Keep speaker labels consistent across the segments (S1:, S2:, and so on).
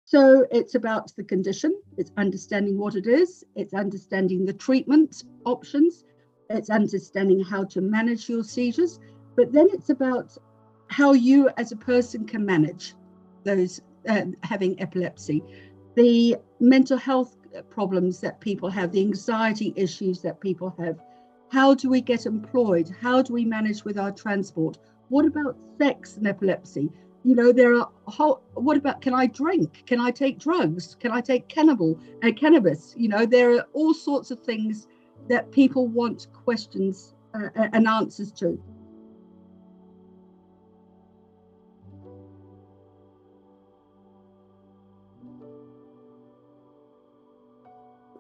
S1: So it's about the condition, it's understanding what it is, it's understanding the treatment options, it's understanding how to manage your seizures, but then it's about how you as a person can manage those having epilepsy, the mental health problems that people have, the anxiety issues that people have. How do we get employed? How do we manage with our transport? What about sex and epilepsy? You know, there are what about, can I drink? Can I take drugs? Can I take cannabis? You know, there are all sorts of things that people want questions and answers to.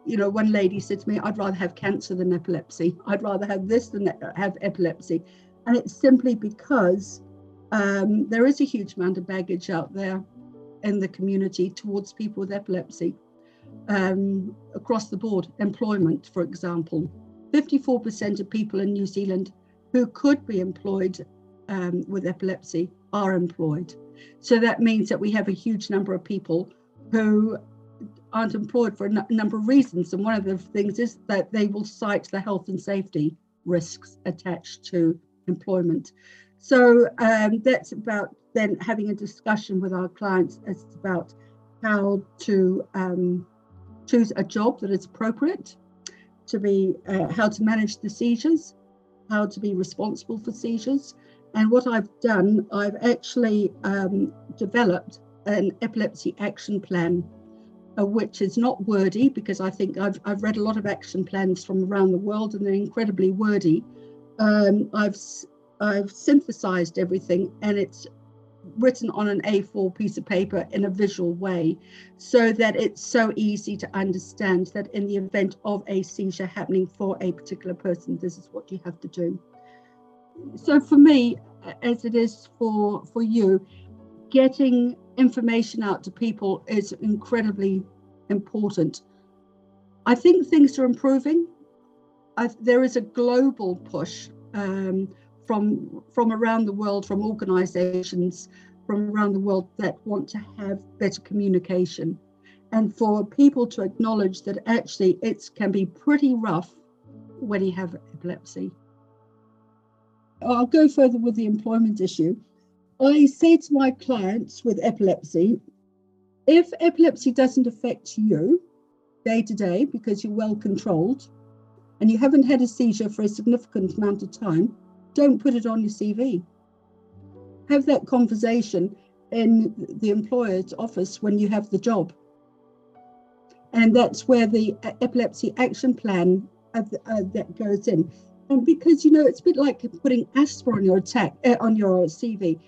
S1: You know, one lady said to me, I'd rather have cancer than epilepsy. I'd rather have this than have epilepsy. And it's simply because there is a huge amount of baggage out there in the community towards people with epilepsy. Across the board, employment, for example, 54% of people in New Zealand who could be employed with epilepsy are employed. So that means that we have a huge number of people who aren't employed for a number of reasons. And one of the things is that they will cite the health and safety risks attached to employment. So that's about then having a discussion with our clients as about how to choose a job that is appropriate, to be how to manage the seizures, how to be responsible for seizures. And what I've done, I've actually developed an epilepsy action plan, which is not wordy, because I think I've read a lot of action plans from around the world and they're incredibly wordy. I've synthesized everything, and it's written on an A4 piece of paper in a visual way, so that it's so easy to understand that in the event of a seizure happening for a particular person, this is what you have to do. So for me, as it is for you, getting information out to people is incredibly important. I think things are improving. There is a global push from around the world, from organizations from around the world that want to have better communication, and for people to acknowledge that actually it can be pretty rough when you have epilepsy. I'll go further with the employment issue. I say to my clients with epilepsy, if epilepsy doesn't affect you day to day because you're well controlled and you haven't had a seizure for a significant amount of time, don't put it on your CV. Have that conversation in the employer's office when you have the job. And that's where the epilepsy action plan that goes in. And because, you know, it's a bit like putting asthma on your CV.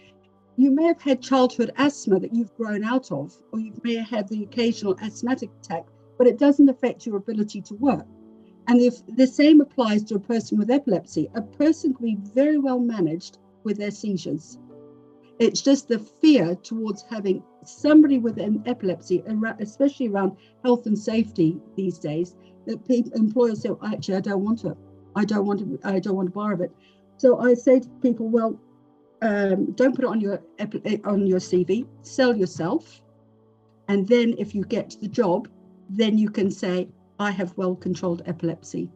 S1: You may have had childhood asthma that you've grown out of, or you may have had the occasional asthmatic attack, but it doesn't affect your ability to work. And if the same applies to a person with epilepsy, a person can be very well managed with their seizures. It's just the fear towards having somebody with an epilepsy, especially around health and safety these days, that employers say, actually, I don't want it. I don't want to borrow it. So I say to people, well, don't put it on your CV, sell yourself. And then if you get the job, then you can say, I have well-controlled epilepsy.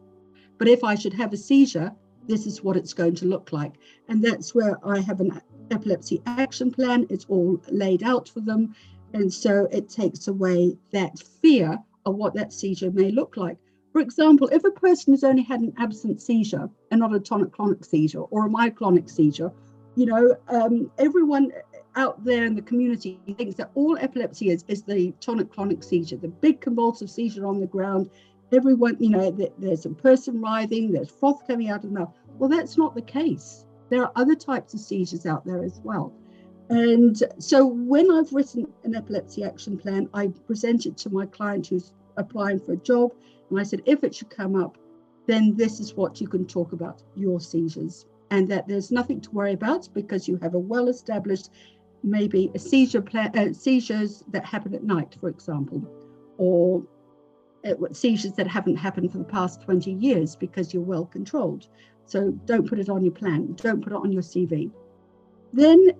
S1: But if I should have a seizure, this is what it's going to look like. And that's where I have an epilepsy action plan. It's all laid out for them. And so it takes away that fear of what that seizure may look like. For example, if a person has only had an absent seizure and not a tonic-clonic seizure or a myoclonic seizure, you know, everyone out there in the community thinks that all epilepsy is the tonic-clonic seizure, the big convulsive seizure on the ground. Everyone, you know, there's a person writhing, there's froth coming out of the mouth. Well, that's not the case. There are other types of seizures out there as well. And so when I've written an epilepsy action plan, I present it to my client who's applying for a job. And I said, if it should come up, then this is what you can talk about, your seizures. And that there's nothing to worry about because you have a well-established, maybe a seizure plan, seizures that happen at night, for example, or seizures that haven't happened for the past 20 years because you're well controlled. So don't put it on your plan, don't put it on your CV. Then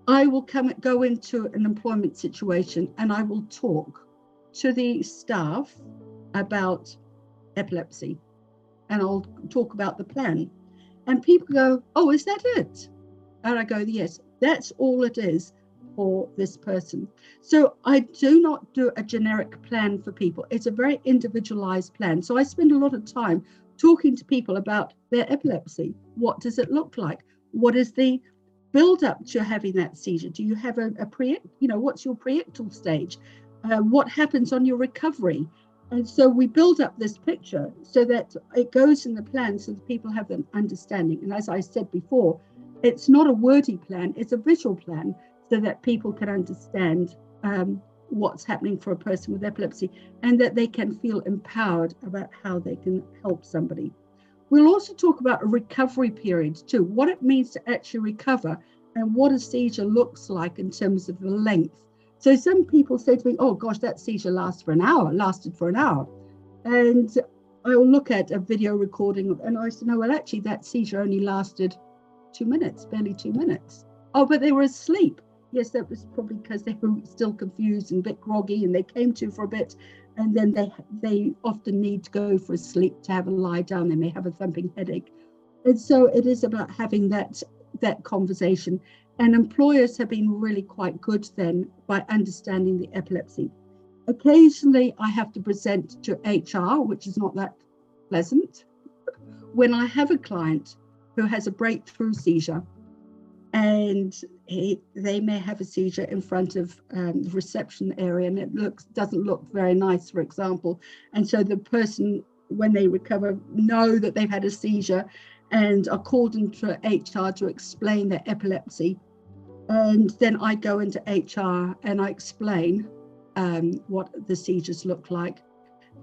S1: I will go into an employment situation and I will talk to the staff about epilepsy, and I'll talk about the plan. And people go, "Oh, is that it?" And I go, "Yes, that's all it is for this person." So I do not do a generic plan for people. It's a very individualized plan. So I spend a lot of time talking to people about their epilepsy. What does it look like? What is the build up to having that seizure? Do you have a what's your preictal stage? What happens on your recovery? And so we build up this picture so that it goes in the plan so that people have an understanding. And as I said before, it's not a wordy plan, it's a visual plan so that people can understand what's happening for a person with epilepsy and that they can feel empowered about how they can help somebody. We'll also talk about a recovery period too, what it means to actually recover and what a seizure looks like in terms of the length. So some people say to me, "Oh gosh, that seizure lasted for an hour. And I will look at a video recording and I said, "No, well, actually that seizure only lasted 2 minutes, barely 2 minutes. Oh, but they were asleep." Yes, that was probably because they were still confused and a bit groggy and they came to for a bit. And then they often need to go for a sleep to have a lie down. They may have a thumping headache. And so it is about having that conversation. And employers have been really quite good then by understanding the epilepsy. Occasionally, I have to present to HR, which is not that pleasant. When I have a client who has a breakthrough seizure, and they may have a seizure in front of the reception area, and it doesn't look very nice, for example. And so the person, when they recover, know that they've had a seizure and are called into HR to explain their epilepsy. And then I go into HR and I explain what the seizures look like.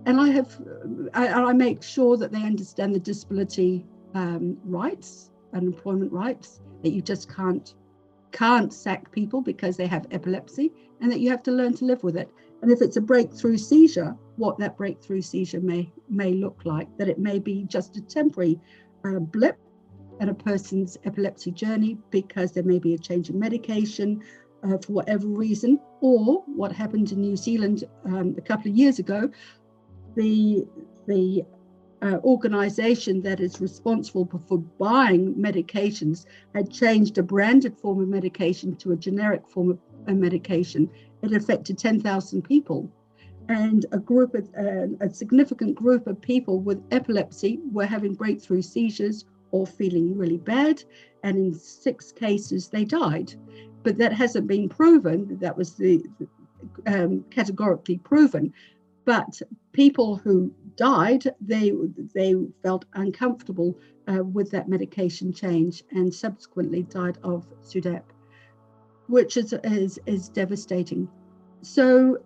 S1: And I make sure that they understand the disability rights and employment rights, that you just can't sack people because they have epilepsy, and that you have to learn to live with it. And if it's a breakthrough seizure, what that breakthrough seizure may look like, that it may be just a temporary blip in a person's epilepsy journey because there may be a change in medication for whatever reason, or what happened in New Zealand a couple of years ago, the organization that is responsible for buying medications had changed a branded form of medication to a generic form of medication. It affected 10,000 people, and a significant group of people with epilepsy were having breakthrough seizures or feeling really bad, and in 6 cases they died. But that hasn't been proven. That was categorically proven. But people who died, they felt uncomfortable with that medication change and subsequently died of SUDEP, which is devastating. So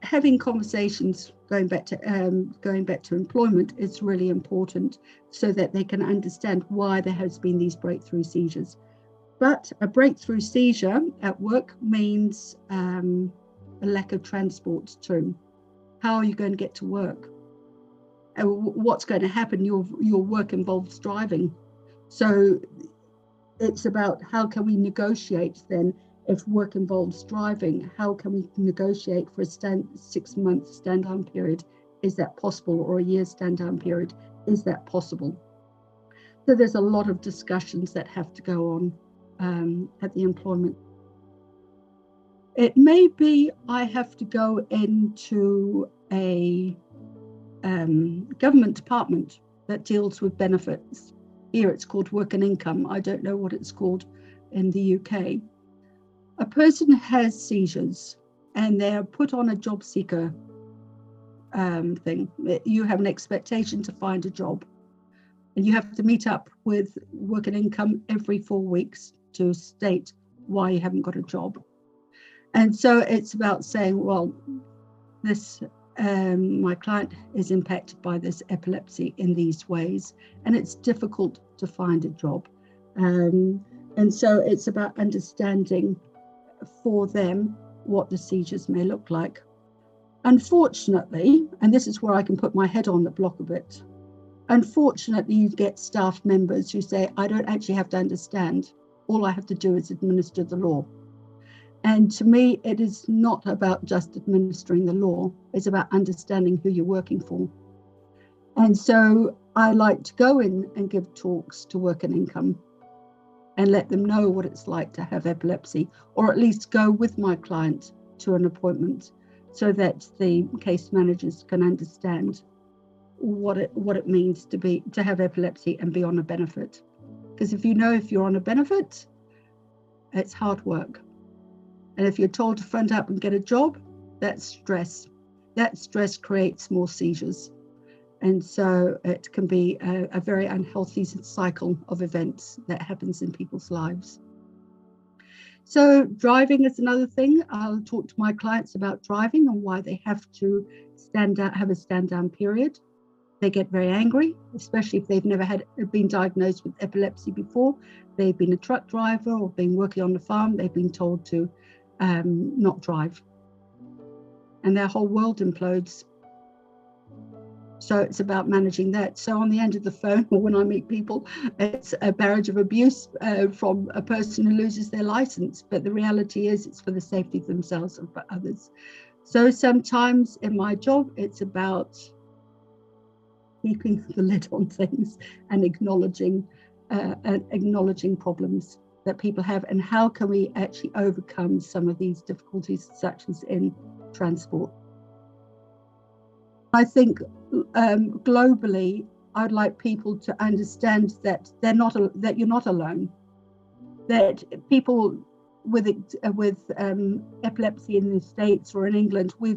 S1: having conversations, going back to employment, is really important so that they can understand why there has been these breakthrough seizures. But a breakthrough seizure at work means a lack of transport too. How are you going to get to work? What's going to happen? Your work involves driving. So it's about how can we negotiate then. If work involves driving, how can we negotiate for a 6-month stand-down period? Is that possible? Or a year stand-down period? Is that possible? So there's a lot of discussions that have to go on at the employment. It may be I have to go into a government department that deals with benefits. Here it's called work and income. I don't know what it's called in the UK. A person has seizures and they're put on a job seeker thing. You have an expectation to find a job, and you have to meet up with work and income every 4 weeks to state why you haven't got a job. And so it's about saying, well, this my client is impacted by this epilepsy in these ways, and it's difficult to find a job. And so it's about understanding for them what the seizures may look like. Unfortunately, and this is where I can put my head on the block a bit, unfortunately, you get staff members who say, I don't actually have to understand. All I have to do is administer the law. And to me, it is not about just administering the law. It's about understanding who you're working for. And so I like to go in and give talks to Work and Income and let them know what it's like to have epilepsy, or at least go with my client to an appointment so that the case managers can understand what it means to have epilepsy and be on a benefit. Because if you're on a benefit, it's hard work. And if you're told to front up and get a job, that's stress. That stress creates more seizures. And so it can be a very unhealthy cycle of events that happens in people's lives. So driving is another thing. I'll talk to my clients about driving and why they have to have a stand down period. They get very angry, especially if they've never been diagnosed with epilepsy before. They've been a truck driver or been working on the farm. They've been told to not drive. And their whole world implodes. So it's about managing that. So on the end of the phone, or when I meet people, it's a barrage of abuse from a person who loses their license. But the reality is it's for the safety of themselves and for others. So sometimes in my job, it's about keeping the lid on things and acknowledging problems that people have, and how can we actually overcome some of these difficulties, such as in transport. I think globally, I'd like people to understand that that you're not alone. That people with epilepsy in the States or in England, we're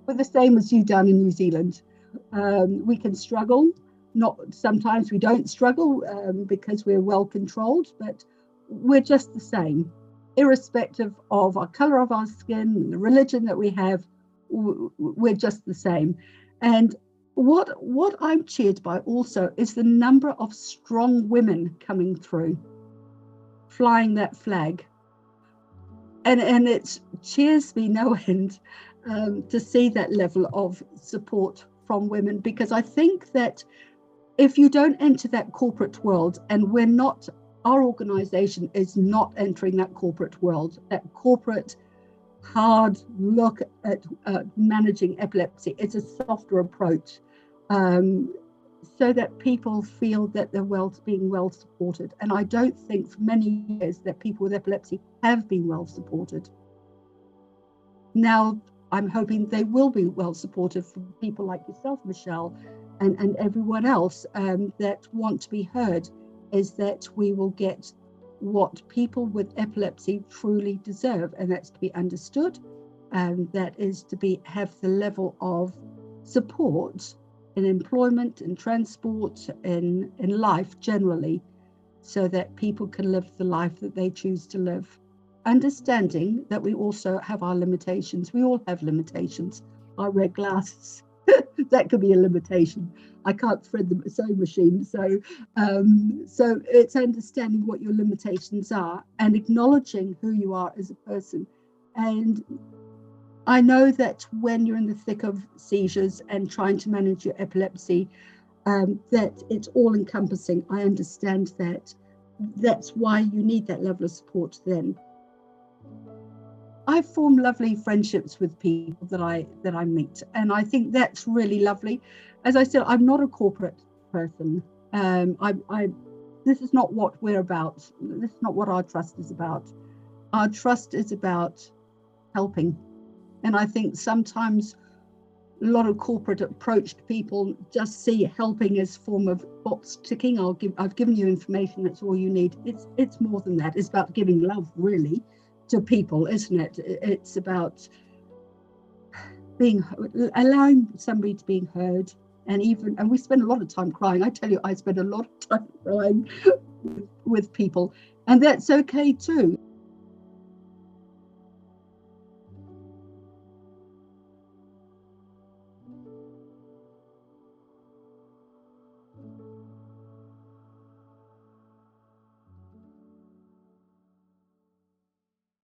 S1: the same as you down in New Zealand. We can struggle. Sometimes we don't struggle because we're well controlled, but we're just the same, irrespective of our color of our skin and the religion that we have. We're just the same. And what I'm cheered by also is the number of strong women coming through, flying that flag. And it cheers me no end to see that level of support from women, because I think that if you don't enter that corporate world, and our organization is not entering that corporate world, that corporate hard look at managing epilepsy. It's a softer approach, so that people feel that they're being well supported. And I don't think for many years that people with epilepsy have been well supported. Now, I'm hoping they will be well supported from people like yourself, Michelle, and everyone else that want to be heard, is that we will get what people with epilepsy truly deserve, and that's to be understood, and that is to have the level of support in employment, in transport, in life generally, so that people can live the life that they choose to live. Understanding that we also have our limitations. We all have limitations. I wear glasses. That could be a limitation. I can't thread the sewing machine. So it's understanding what your limitations are and acknowledging who you are as a person. And I know that when you're in the thick of seizures and trying to manage your epilepsy, that it's all encompassing. I understand that. That's why you need that level of support then. I form lovely friendships with people that I meet, and I think that's really lovely. As I said, I'm not a corporate person. This is not what we're about. This is not what our trust is about. Our trust is about helping, and I think sometimes a lot of corporate approached people just see helping as form of box ticking. I've given you information. That's all you need. It's more than that. It's about giving love, really, to people, isn't it? It's about allowing somebody to be heard, and we spend a lot of time crying. I tell you, I spend a lot of time crying with people, and that's okay too.